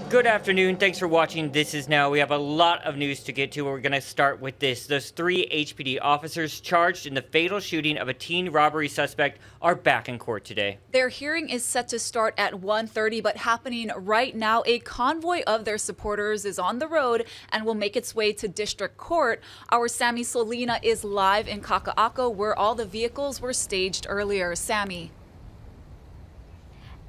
Good afternoon. Thanks for watching This Is Now. We have a lot of news to get to. We're going to start with this. Those 3 HPD officers charged in the fatal shooting of a teen robbery suspect are back in court today. Their hearing is set to start at 1:30, but happening right now. A convoy of their supporters is on the road and will make its way to district court. Our Sammy Solina is live in Kaka'ako, where all the vehicles were staged earlier. Sammy.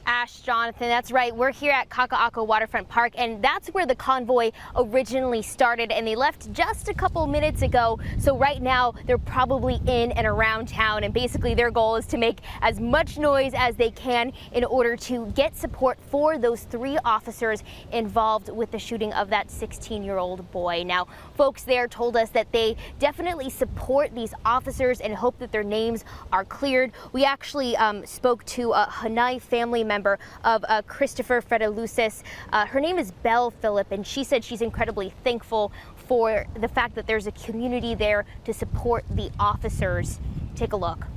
Ash, Jonathan, that's right. We're here at Kaka'ako Waterfront Park, and that's where the convoy originally started, and they left just a couple minutes ago. So right now, they're probably in and around town, and basically their goal is to make as much noise as they can in order to get support for those 3 officers involved with the shooting of that 16-year-old boy. Now, folks there told us that they definitely support these officers and hope that their names are cleared. We actually spoke to a Hanai family member of Christopher Fredalucis. Her name is Belle Phillip, and she said she's incredibly thankful for the fact that there's a community there to support the officers. Take a look.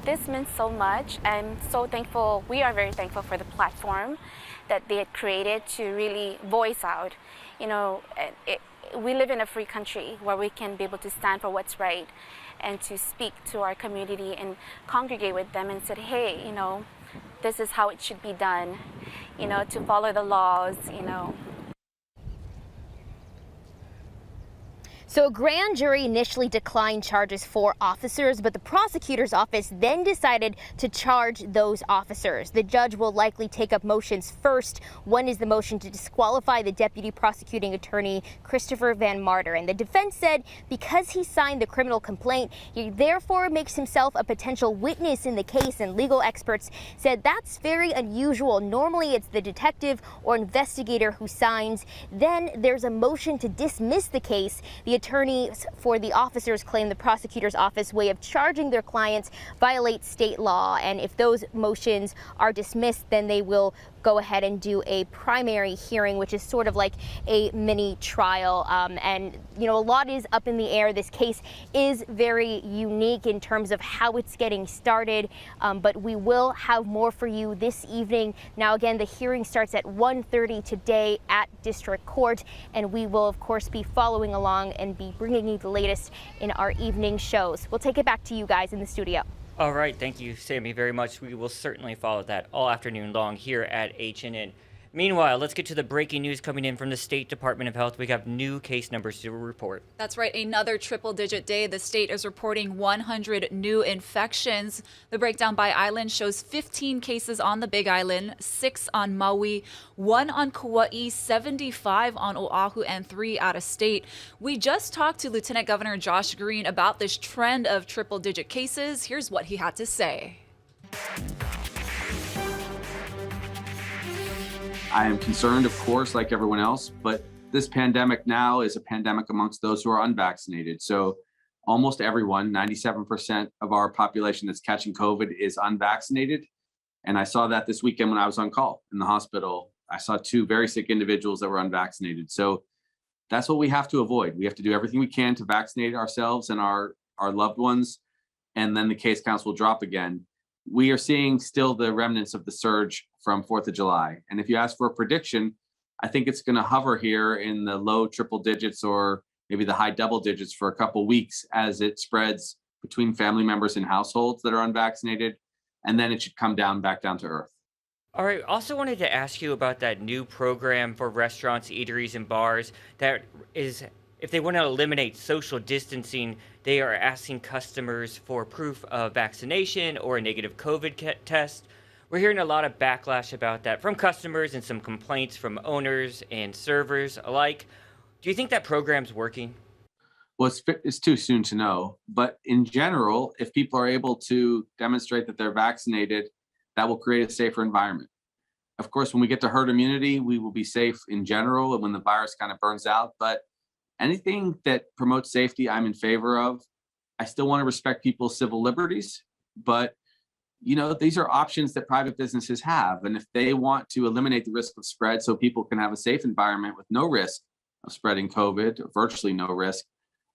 This means so much. I'm so thankful. We are very thankful for the platform that they had created to really voice out. You know, we live in a free country where we can be able to stand for what's right and to speak to our community and congregate with them and said, hey, you know, this is how it should be done, you know, to follow the laws, you know. So a grand jury initially declined charges for officers, but the prosecutor's office then decided to charge those officers. The judge will likely take up motions first. One is the motion to disqualify the deputy prosecuting attorney, Christopher Van Marter. And the defense said because he signed the criminal complaint, he therefore makes himself a potential witness in the case. And legal experts said that's very unusual. Normally it's the detective or investigator who signs. Then there's a motion to dismiss the case. The attorneys for the officers claim the prosecutor's office way of charging their clients violates state law, and if those motions are dismissed, then they will go ahead and do a primary hearing, which is sort of like a mini trial. And, you know, a lot is up in the air. This case is very unique in terms of how it's getting started, but we will have more for you this evening. Now, again, the hearing starts at 1:30 today at District Court, and we will, of course, be following along and be bringing you the latest in our evening shows. We'll take it back to you guys in the studio. All right. Thank you, Sammy, very much. We will certainly follow that all afternoon long here at HNN. Meanwhile, let's get to the breaking news coming in from the State Department of Health. We have new case numbers to report. That's right, another triple-digit day. The state is reporting 100 new infections. The breakdown by island shows 15 cases on the Big Island, 6 on Maui, 1 on Kauai, 75 on Oahu, and 3 out of state. We just talked to Lieutenant Governor Josh Green about this trend of triple-digit cases. Here's what he had to say. I am concerned, of course, like everyone else, but this pandemic now is a pandemic amongst those who are unvaccinated. So almost everyone, 97% of our population that's catching COVID is unvaccinated. And I saw that this weekend when I was on call in the hospital. I saw 2 very sick individuals that were unvaccinated. So that's what we have to avoid. We have to do everything we can to vaccinate ourselves and our loved ones, and then the case counts will drop again. We are seeing still the remnants of the surge from 4th of July. And if you ask for a prediction, I think it's going to hover here in the low triple digits or maybe the high double digits for a couple weeks as it spreads between family members and households that are unvaccinated. And then it should come down back down to earth. All right. Also wanted to ask you about that new program for restaurants, eateries, and bars that is, if they want to eliminate social distancing, they are asking customers for proof of vaccination or a negative COVID test. We're hearing a lot of backlash about that from customers and some complaints from owners and servers alike. Do you think that program's working? Well, it's too soon to know. But in general, if people are able to demonstrate that they're vaccinated, that will create a safer environment. Of course, when we get to herd immunity, we will be safe in general and when the virus kind of burns out. But anything that promotes safety, I'm in favor of. I still want to respect people's civil liberties, but these are options that private businesses have. And if they want to eliminate the risk of spread so people can have a safe environment with no risk of spreading COVID, or virtually no risk,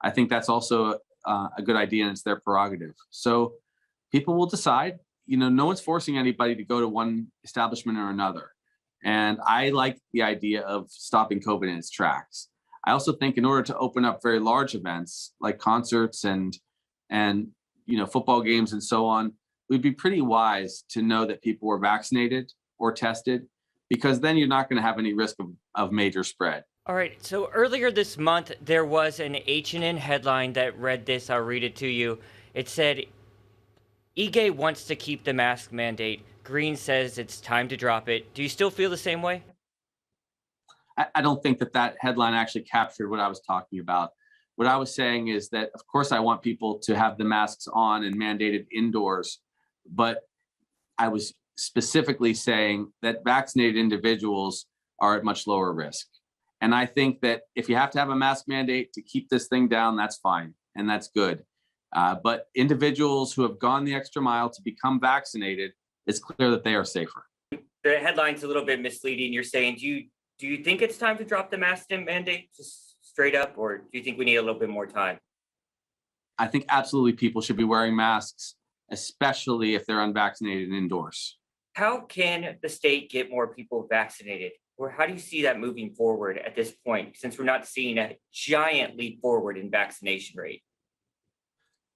I think that's also a good idea, and it's their prerogative. So people will decide. No one's forcing anybody to go to one establishment or another. And I like the idea of stopping COVID in its tracks. I also think in order to open up very large events like concerts and football games and so on, we'd be pretty wise to know that people were vaccinated or tested, because then you're not going to have any risk of major spread. All right. So earlier this month, there was an H&N headline that read this. I'll read it to you. It said, Ige wants to keep the mask mandate. Greene says it's time to drop it. Do you still feel the same way? I don't think that headline actually captured what I was talking about. What I was saying is that, of course, I want people to have the masks on and mandated indoors, but I was specifically saying that vaccinated individuals are at much lower risk. And I think that if you have to have a mask mandate to keep this thing down, that's fine and that's good. But individuals who have gone the extra mile to become vaccinated, it's clear that they are safer. The headline's a little bit misleading. You're saying, do you think it's time to drop the mask mandate just straight up, or do you think we need a little bit more time? I think absolutely people should be wearing masks, especially if they're unvaccinated and indoors. How can the state get more people vaccinated? Or how do you see that moving forward at this point, since we're not seeing a giant leap forward in vaccination rate?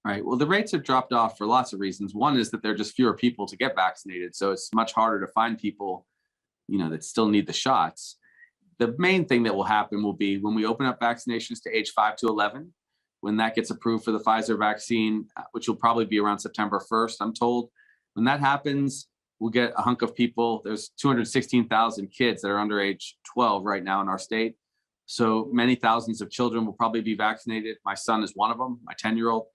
Right. Well, the rates have dropped off for lots of reasons. One is that there are just fewer people to get vaccinated. So it's much harder to find people, that still need the shots. The main thing that will happen will be when we open up vaccinations to age 5 to 11, when that gets approved for the Pfizer vaccine, which will probably be around September 1st, I'm told. When that happens, we'll get a hunk of people. There's 216,000 kids that are under age 12 right now in our state. So many thousands of children will probably be vaccinated. My son is one of them, my 10-year-old.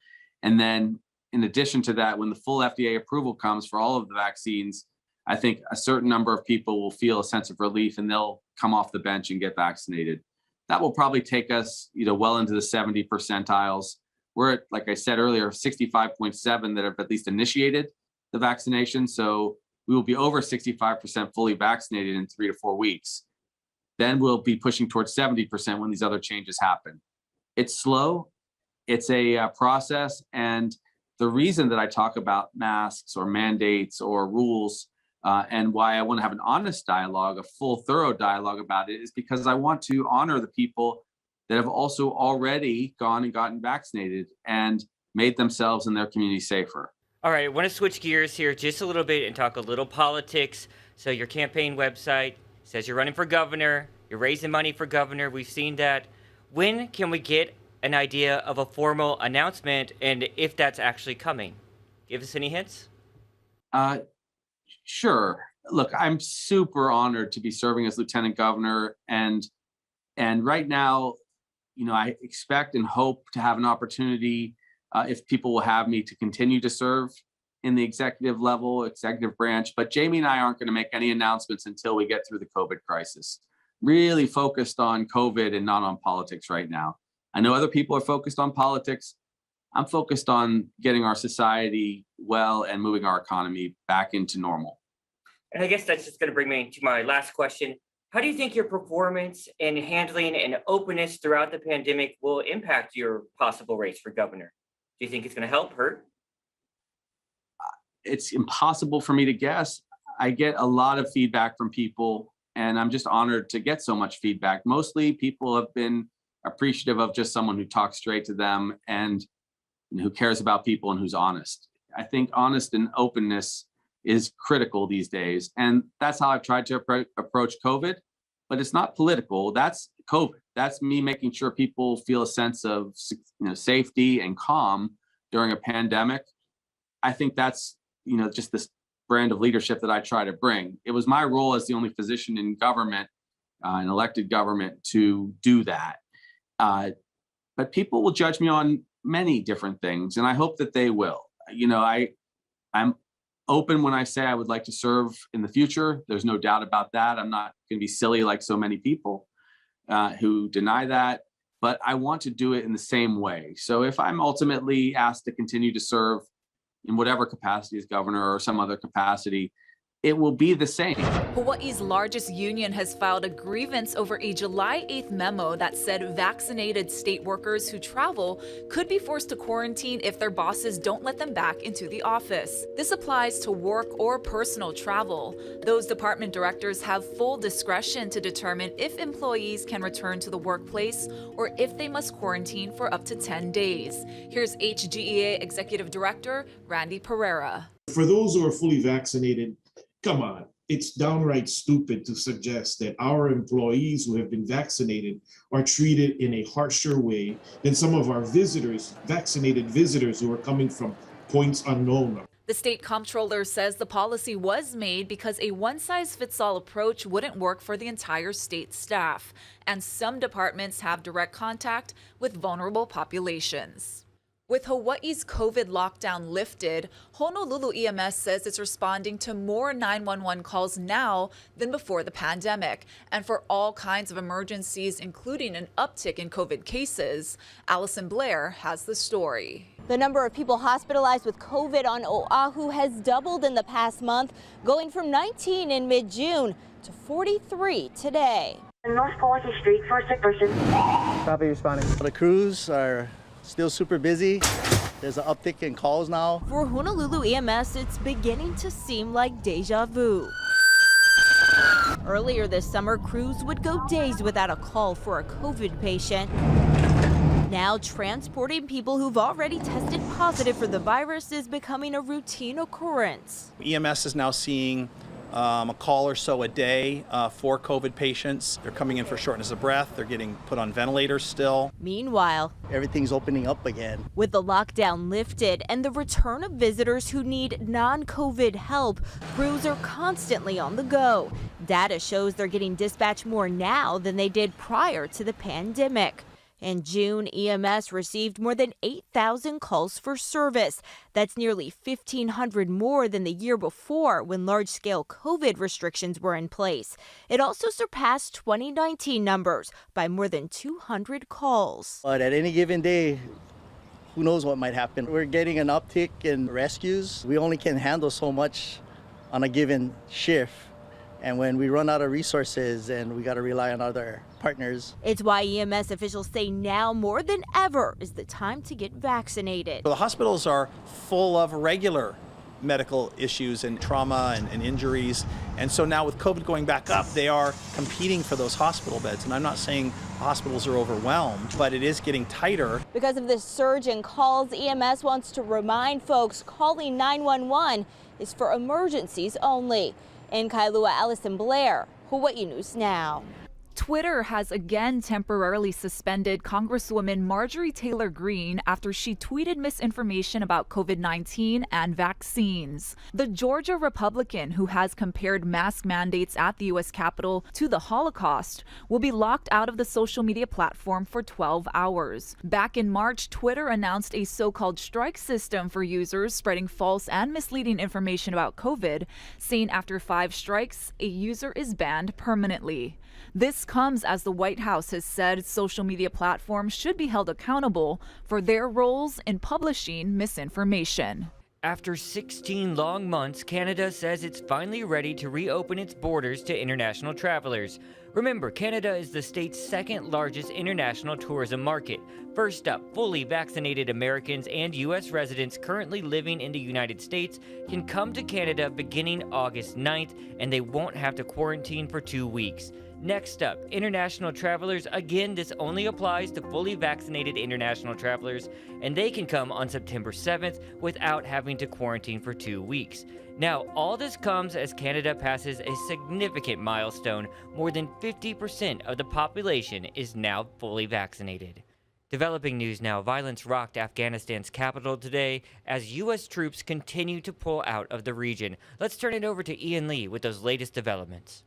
And then in addition to that, when the full FDA approval comes for all of the vaccines, I think a certain number of people will feel a sense of relief and they'll come off the bench and get vaccinated. That will probably take us, well into the 70 percentiles. We're at, like I said earlier, 65.7 that have at least initiated the vaccination. So we will be over 65% fully vaccinated in 3 to 4 weeks. Then we'll be pushing towards 70% when these other changes happen. It's slow. It's a process. And the reason that I talk about masks or mandates or rules and why I want to have an honest dialogue, a full, thorough dialogue about it, is because I want to honor the people that have also already gone and gotten vaccinated and made themselves and their community safer. All right, I want to switch gears here just a little bit and talk a little politics. So your campaign website says you're running for governor, you're raising money for governor. We've seen that. When can we get an idea of a formal announcement, and if that's actually coming? Give us any hints? Sure. Look, I'm super honored to be serving as lieutenant governor, and right now, I expect and hope to have an opportunity, if people will have me, to continue to serve in the executive branch. But Jamie and I aren't going to make any announcements until we get through the COVID crisis. Really focused on COVID and not on politics right now. I know other people are focused on politics. I'm focused on getting our society well and moving our economy back into normal. And I guess that's just going to bring me to my last question. How do you think your performance in handling and openness throughout the pandemic will impact your possible race for governor? Do you think it's going to help, hurt? It's impossible for me to guess. I get a lot of feedback from people, and I'm just honored to get so much feedback. Mostly people have been appreciative of just someone who talks straight to them and who cares about people and who's honest. I think honest and openness is critical these days. And that's how I've tried to approach COVID, but it's not political. That's COVID. That's me making sure people feel a sense of safety and calm during a pandemic. I think that's, just this brand of leadership that I try to bring. It was my role as the only physician in government, in elected government, to do that. But people will judge me on many different things, and I hope that they will. I'm open when I say I would like to serve in the future. There's no doubt about that. I'm not going to be silly like so many people who deny that, but I want to do it in the same way. So if I'm ultimately asked to continue to serve, in whatever capacity as governor or some other capacity, it will be the same. Hawaii's largest union has filed a grievance over a July 8th memo that said vaccinated state workers who travel could be forced to quarantine if their bosses don't let them back into the office. This applies to work or personal travel. Those department directors have full discretion to determine if employees can return to the workplace or if they must quarantine for up to 10 days. Here's HGEA Executive Director Randy Pereira. For those who are fully vaccinated, come on, it's downright stupid to suggest that our employees who have been vaccinated are treated in a harsher way than some of our visitors, vaccinated visitors who are coming from points unknown. The state comptroller says the policy was made because a one-size-fits-all approach wouldn't work for the entire state staff, and some departments have direct contact with vulnerable populations. With Hawaii's COVID lockdown lifted, Honolulu EMS says it's responding to more 911 calls now than before the pandemic, and for all kinds of emergencies, including an uptick in COVID cases. Allison Blair has the story. The number of people hospitalized with COVID on Oahu has doubled in the past month, going from 19 in mid-June to 43 today. North Policy Street for a sick person. Copy, responding. The crews are still super busy. There's an uptick in calls now. For Honolulu EMS, it's beginning to seem like deja vu. Earlier this summer, crews would go days without a call for a COVID patient. Now, transporting people who've already tested positive for the virus is becoming a routine occurrence. EMS is now seeing a call or so a day for COVID patients. They're coming in for shortness of breath. They're getting put on ventilators still. Meanwhile, everything's opening up again. With the lockdown lifted and the return of visitors who need non-COVID help, crews are constantly on the go. Data shows they're getting dispatched more now than they did prior to the pandemic. In June, EMS received more than 8,000 calls for service. That's nearly 1,500 more than the year before when large-scale COVID restrictions were in place. It also surpassed 2019 numbers by more than 200 calls. But at any given day, who knows what might happen. We're getting an uptick in rescues. We only can handle so much on a given shift. And when we run out of resources and we got to rely on other partners. It's why EMS officials say now more than ever is the time to get vaccinated. The hospitals are full of regular medical issues and trauma and injuries. And so now with COVID going back up, they are competing for those hospital beds. And I'm not saying hospitals are overwhelmed, but it is getting tighter. Because of this surge in calls, EMS wants to remind folks calling 911 is for emergencies only. In Kailua, Allison Blair, Hawaii News Now. Twitter has again temporarily suspended Congresswoman Marjorie Taylor Greene after she tweeted misinformation about COVID-19 and vaccines. The Georgia Republican, who has compared mask mandates at the U.S. Capitol to the Holocaust, will be locked out of the social media platform for 12 hours. Back in March, Twitter announced a so-called strike system for users spreading false and misleading information about COVID, saying after 5 strikes, a user is banned permanently. This comes as the White House has said social media platforms should be held accountable for their roles in publishing misinformation. After 16 long months, Canada says it's finally ready to reopen its borders to international travelers. Remember, Canada is the state's second largest international tourism market. First up, fully vaccinated Americans and U.S. residents currently living in the United States can come to Canada beginning August 9th, and they won't have to quarantine for 2 weeks. Next up, international travelers. Again, this only applies to fully vaccinated international travelers, and they can come on September 7th without having to quarantine for 2 weeks. Now, all this comes as Canada passes a significant milestone. More than 50% of the population is now fully vaccinated. Developing news now, violence rocked Afghanistan's capital today as U.S. troops continue to pull out of the region. Let's turn it over to Ian Lee with those latest developments.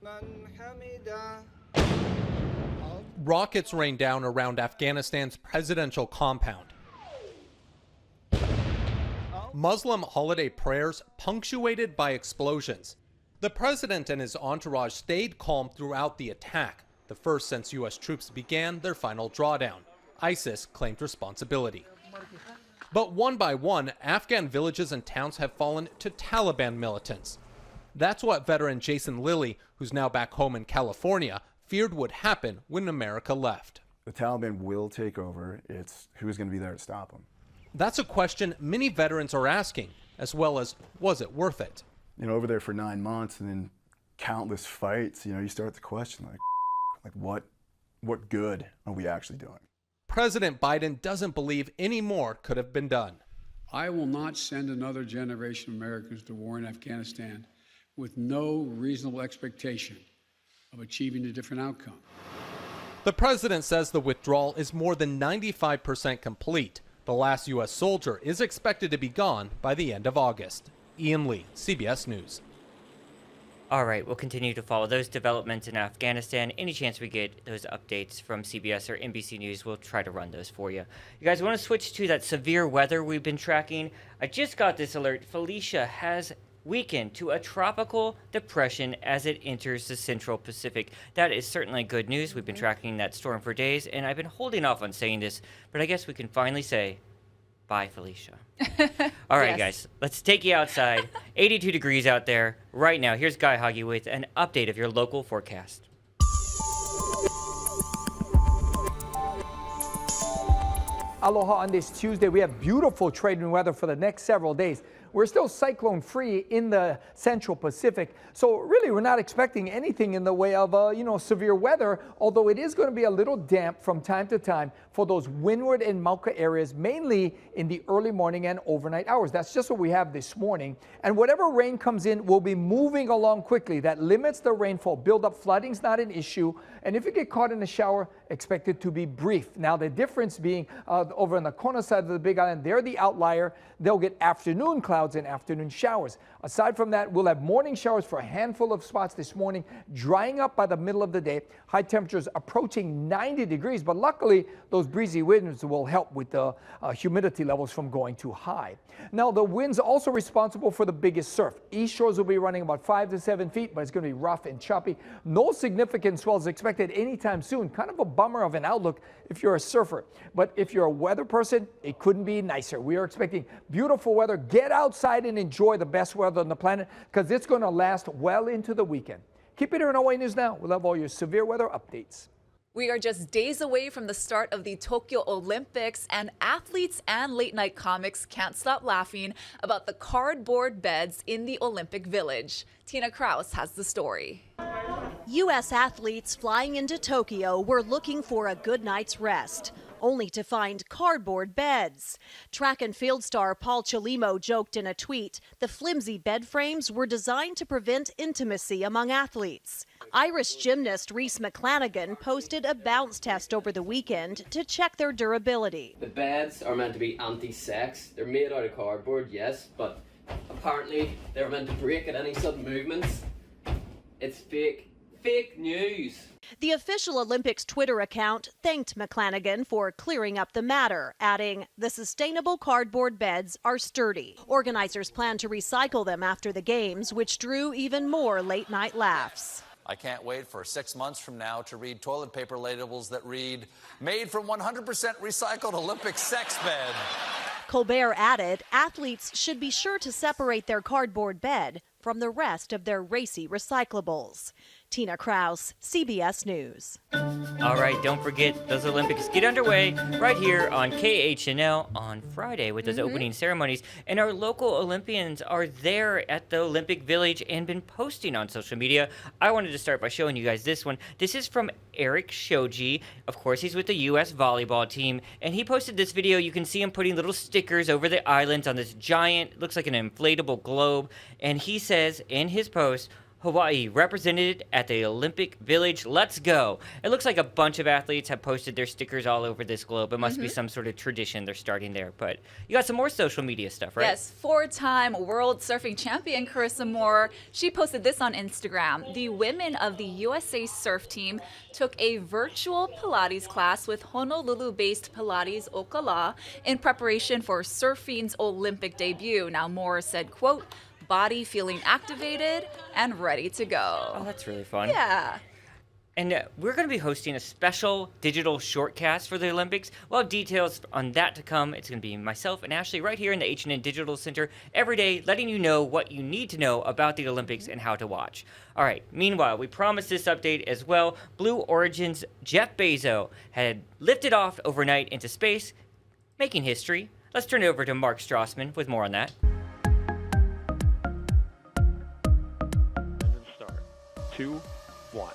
Rockets rained down around Afghanistan's presidential compound. Muslim holiday prayers punctuated by explosions. The president and his entourage stayed calm throughout the attack, the first since U.S. troops began their final drawdown. ISIS claimed responsibility. But one by one, Afghan villages and towns have fallen to Taliban militants. That's what veteran Jason Lilly, who's now back home in California, feared would happen when America left. The Taliban will take over. It's who's going to be there to stop them. That's a question many veterans are asking, as well as, was it worth it? Over there for 9 months and then countless fights, you start to question, like what good are we actually doing? President Biden doesn't believe any more could have been done. I will not send another generation of Americans to war in Afghanistan with no reasonable expectation of achieving a different outcome. The president says the withdrawal is more than 95% complete. The last U.S. soldier is expected to be gone by the end of August. Ian Lee, CBS News. All right, we'll continue to follow those developments in Afghanistan. Any chance we get those updates from CBS or NBC News, we'll try to run those for you. You guys want to switch to that severe weather we've been tracking? I just got this alert. Felicia has weakened to a tropical depression as it enters the Central Pacific. That is certainly good news. We've been tracking that storm for days, and I've been holding off on saying this, but I guess we can finally say bye, Felicia. All right, guys, let's take you outside. 82 degrees out there right now. Here's Guy Hoggy with an update of your local forecast. Aloha on this Tuesday. We have beautiful trading weather for the next several days. We're still cyclone free in the Central Pacific. So really, we're not expecting anything in the way of, severe weather, although it is going to be a little damp from time to time for those windward and Mauka areas, mainly in the early morning and overnight hours. That's just what we have this morning. And whatever rain comes in will be moving along quickly. That limits the rainfall buildup. Flooding's not an issue. And if you get caught in the shower, expect it to be brief. Now, the difference being over on the Kona side of the Big Island, they're the outlier. They'll get afternoon clouds and afternoon showers. Aside from that, we'll have morning showers for a handful of spots this morning, drying up by the middle of the day. High temperatures approaching 90 degrees, but luckily those breezy winds will help with the humidity levels from going too high. Now, the winds also responsible for the biggest surf. East shores will be running about 5 to 7 feet, but it's going to be rough and choppy. No significant swells expected anytime soon. Kind of a bummer of an outlook if you're a surfer. But if you're a weather person, it couldn't be nicer. We are expecting beautiful weather. Get outside and enjoy the best weather on the planet because it's going to last well into the weekend. Keep it here on Hawaii News Now. We'll have all your severe weather updates. We are just days away from the start of the Tokyo Olympics, and athletes and late-night comics can't stop laughing about the cardboard beds in the Olympic Village. Tina Kraus has the story. U.S. athletes flying into Tokyo were looking for a good night's rest, only to find cardboard beds. Track and field star Paul Chalimo joked in a tweet, the flimsy bed frames were designed to prevent intimacy among athletes. Irish gymnast Reese McClanagan posted a bounce test over the weekend to check their durability. The beds are meant to be anti-sex. They're made out of cardboard, yes, but apparently they're meant to break at any sudden movements. It's fake. Fake news. The official Olympics Twitter account thanked McClanagan for clearing up the matter, adding, the sustainable cardboard beds are sturdy. Organizers plan to recycle them after the games, which drew even more late-night laughs. I can't wait for 6 months from now to read toilet paper labels that read, made from 100% recycled Olympic sex bed. Colbert added, athletes should be sure to separate their cardboard bed from the rest of their racy recyclables. Tina Kraus, CBS News. All right, don't forget those Olympics get underway right here on KHNL on Friday with those opening ceremonies. And our local Olympians are there at the Olympic Village and been posting on social media. I wanted to start by showing you guys this one. This is from Eric Shoji. Of course, he's with the U.S. volleyball team. And he posted this video. You can see him putting little stickers over the islands on this giant, looks like an inflatable globe. And he says in his post, Hawaii represented at the Olympic Village. Let's go. It looks like a bunch of athletes have posted their stickers all over this globe. It must be some sort of tradition they're starting there. But you got some more social media stuff, right? Yes, four-time world surfing champion Carissa Moore. She posted this on Instagram. The women of the USA surf team took a virtual Pilates class with Honolulu-based Pilates Okala in preparation for surfing's Olympic debut. Now, Moore said, quote, body feeling activated and ready to go. Oh, that's really fun. Yeah. And we're going to be hosting a special digital shortcast for the Olympics. We'll have details on that to come. It's going to be myself and Ashley right here in the H&N Digital Center every day, letting you know what you need to know about the Olympics and how to watch. All right, meanwhile, we promised this update as well. Blue Origin's Jeff Bezos had lifted off overnight into space, making history. Let's turn it over to Mark Strassman with more on that. Start. 2, 1.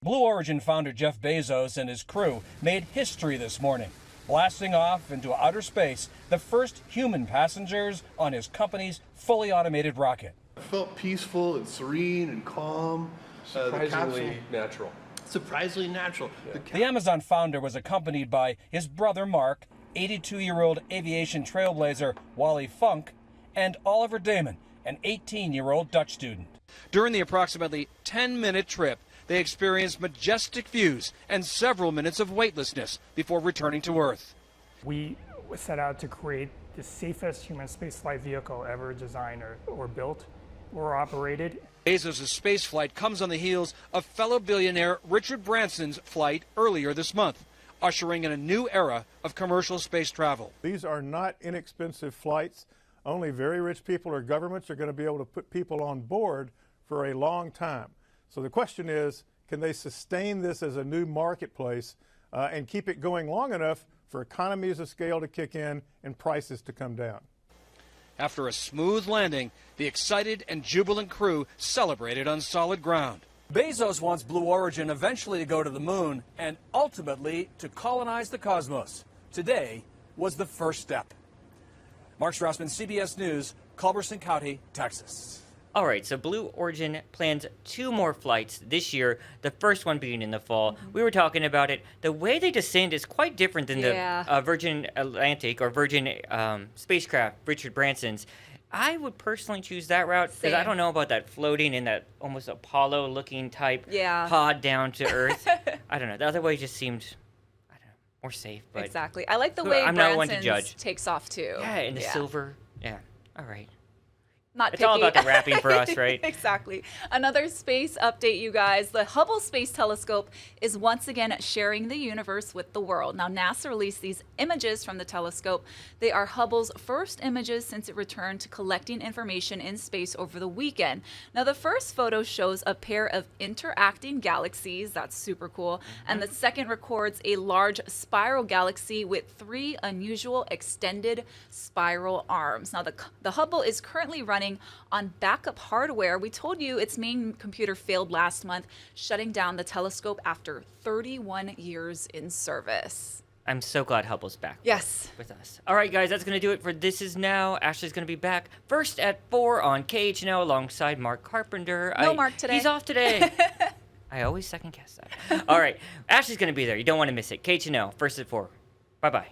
Blue Origin founder Jeff Bezos and his crew made history this morning, blasting off into outer space the first human passengers on his company's fully automated rocket. I felt peaceful and serene and calm. Surprisingly natural. Surprisingly natural. Yeah. The Amazon founder was accompanied by his brother Mark, 82-year-old aviation trailblazer Wally Funk, and Oliver Damon, an 18-year-old Dutch student. During the approximately 10-minute trip, they experienced majestic views and several minutes of weightlessness before returning to Earth. We set out to create the safest human spaceflight vehicle ever designed or built or operated. Bezos' spaceflight comes on the heels of fellow billionaire Richard Branson's flight earlier this month, ushering in a new era of commercial space travel. These are not inexpensive flights. Only very rich people or governments are going to be able to put people on board for a long time. So the question is, can they sustain this as a new marketplace and keep it going long enough for economies of scale to kick in and prices to come down? After a smooth landing, the excited and jubilant crew celebrated on solid ground. Bezos wants Blue Origin eventually to go to the moon and ultimately to colonize the cosmos. Today was the first step. Mark Strassman, CBS News, Culberson County, Texas. All right, so Blue Origin plans 2 more flights this year, the first one being in the fall. We were talking about it. The way they descend is quite different than the Virgin Atlantic or Virgin spacecraft, Richard Branson's. I would personally choose that route because I don't know about that floating in that almost Apollo-looking type pod down to Earth. I don't know. The other way just seemed, I don't know, more safe. But exactly. I like the way Branson's takes off, too. Yeah, and the silver. Yeah, all right. Not it's picky. all about the wrapping for us, right? Exactly. Another space update, you guys. The Hubble Space Telescope is once again sharing the universe with the world. Now, NASA released these images from the telescope. They are Hubble's first images since it returned to collecting information in space over the weekend. Now, the first photo shows a pair of interacting galaxies. That's super cool. And the second records a large spiral galaxy with 3 unusual extended spiral arms. Now, the Hubble is currently running on backup hardware. We told you its main computer failed last month, shutting down the telescope after 31 years in service. I'm so glad Hubble's back with us. All right, guys, that's going to do it for This Is Now. Ashley's going to be back first at 4 on KHNO alongside Mark Carpenter. No Mark today. He's off today. I always second guess that. All right, Ashley's going to be there. You don't want to miss it. KHNO, first at 4. Bye-bye.